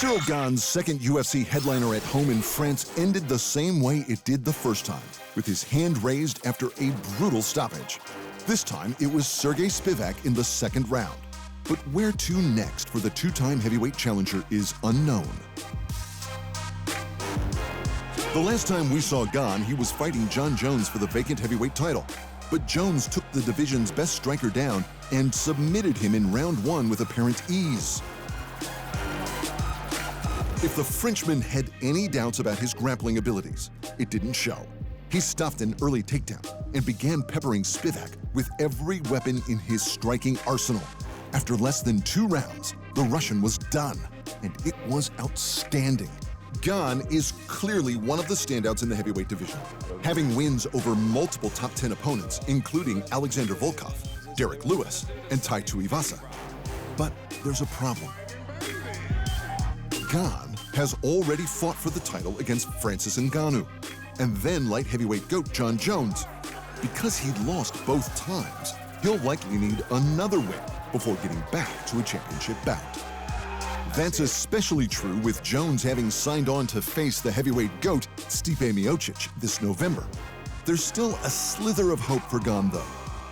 Ciryl Gane's second UFC headliner at home in France ended the same way it did the first time, with his hand raised after a brutal stoppage. This time, it was Sergey Spivak in the second round. But where to next for the two-time heavyweight challenger is unknown. The last time we saw Gane, he was fighting Jon Jones for the vacant heavyweight title. But Jones took the division's best striker down and submitted him in round one with apparent ease. If the Frenchman had any doubts about his grappling abilities, it didn't show. He stuffed an early takedown and began peppering Spivak with every weapon in his striking arsenal. After less than 2 rounds, the Russian was done, and it was outstanding. Gane is clearly one of the standouts in the heavyweight division, having wins over multiple top 10 opponents, including Alexander Volkov, Derek Lewis, and Tai Tuivasa. But there's a problem. Gane has already fought for the title against Francis Ngannou, and then light heavyweight goat Jon Jones. Because he lost both times, he'll likely need another win before getting back to a championship bout. That's especially true with Jones having signed on to face the heavyweight goat Stipe Miocic this November. There's still a slither of hope for Gane though,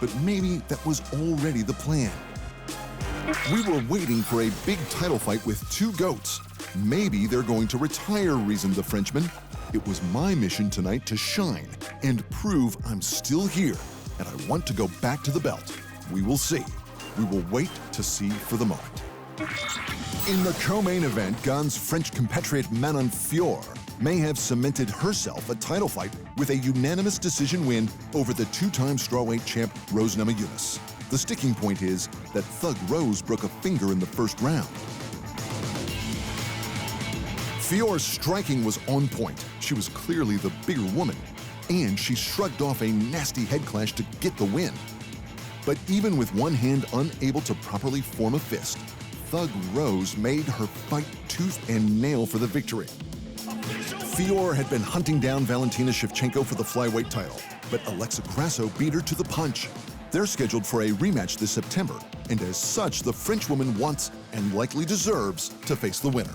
but maybe that was already the plan. We were waiting for a big title fight with 2 goats. Maybe they're going to retire, reasoned the Frenchman. It was my mission tonight to shine and prove I'm still here, and I want to go back to the belt. We will see. We will wait to see for the moment. In the co-main event, Gane's French compatriot Manon Fiorot may have cemented herself a title fight with a unanimous decision win over the 2-time strawweight champ Rose Namajunas. The sticking point is that Thug Rose broke a finger in the first round. Fiorot's striking was on point. She was clearly the bigger woman, and she shrugged off a nasty head clash to get the win. But even with one hand unable to properly form a fist, Thug Rose made her fight tooth and nail for the victory. Fiorot had been hunting down Valentina Shevchenko for the flyweight title, but Alexa Grasso beat her to the punch. They're scheduled for a rematch this September, and as such, the Frenchwoman wants, and likely deserves, to face the winner.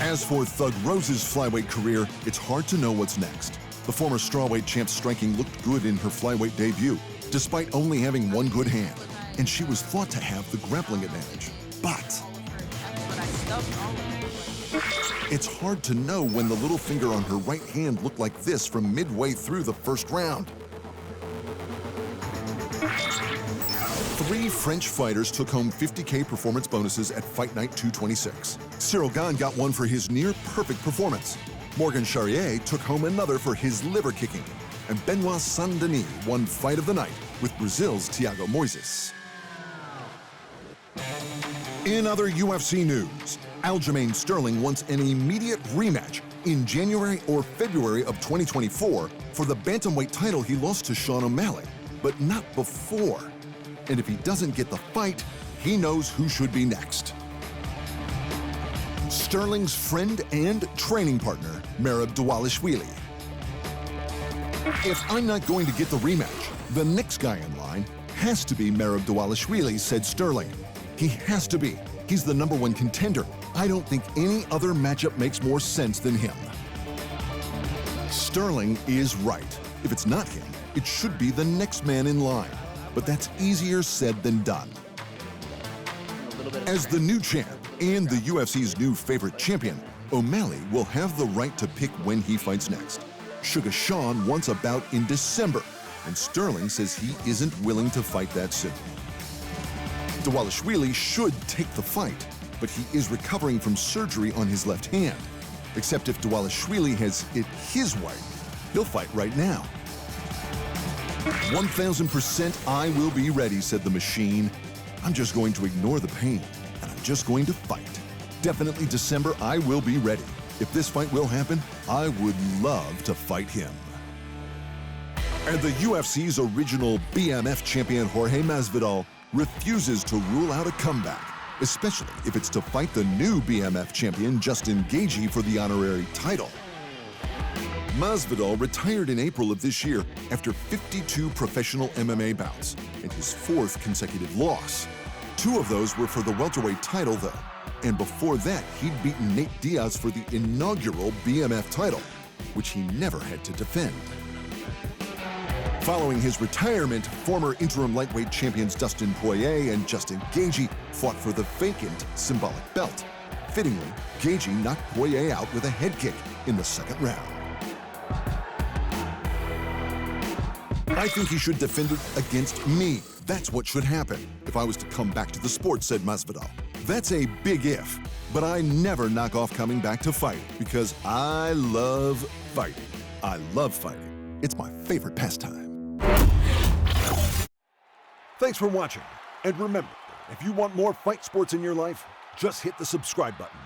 As for Thug Rose's flyweight career, it's hard to know what's next. The former strawweight champ's striking looked good in her flyweight debut, despite only having one good hand, and she was thought to have the grappling advantage. But it's hard to know when the little finger on her right hand looked like this from midway through the first round. 3 French fighters took home $50K performance bonuses at Fight Night 226. Ciryl Gane got one for his near-perfect performance. Morgan Charrier took home another for his liver kicking. And Benoit Saint-Denis won Fight of the Night with Brazil's Thiago Moises. In other UFC news, Aljamain Sterling wants an immediate rematch in January or February of 2024 for the bantamweight title he lost to Sean O'Malley, but not before. And if he doesn't get the fight, he knows who should be next. Sterling's friend and training partner, Merab Dvalishvili. If I'm not going to get the rematch, the next guy in line has to be Merab Dvalishvili, said Sterling. He has to be. He's the #1 contender. I don't think any other matchup makes more sense than him. Sterling is right. If it's not him, it should be the next man in line. But that's easier said than done. As the new champ and the UFC's new favorite champion, O'Malley will have the right to pick when he fights next. Sugar Sean wants a bout in December, and Sterling says he isn't willing to fight that soon. Dvalishvili should take the fight, but he is recovering from surgery on his left hand. Except if Dvalishvili has it his way, he'll fight right now. 1000% I will be ready, said the machine. I'm just going to ignore the pain, and I'm just going to fight. Definitely December, I will be ready. If this fight will happen, I would love to fight him. And the UFC's original BMF champion Jorge Masvidal refuses to rule out a comeback, especially if it's to fight the new BMF champion Justin Gaethje for the honorary title. Masvidal retired in April of this year after 52 professional MMA bouts and his 4th consecutive loss. 2 of those were for the welterweight title, though. And before that, he'd beaten Nate Diaz for the inaugural BMF title, which he never had to defend. Following his retirement, former interim lightweight champions Dustin Poirier and Justin Gage fought for the vacant symbolic belt. Fittingly, Gage knocked Poirier out with a head kick in the 2nd round. I think he should defend it against me. That's what should happen if I was to come back to the sport, said Masvidal. That's a big if, but I never knock off coming back to fight because I love fighting. I love fighting. It's my favorite pastime. Thanks for watching. And remember, if you want more fight sports in your life, just hit the subscribe button.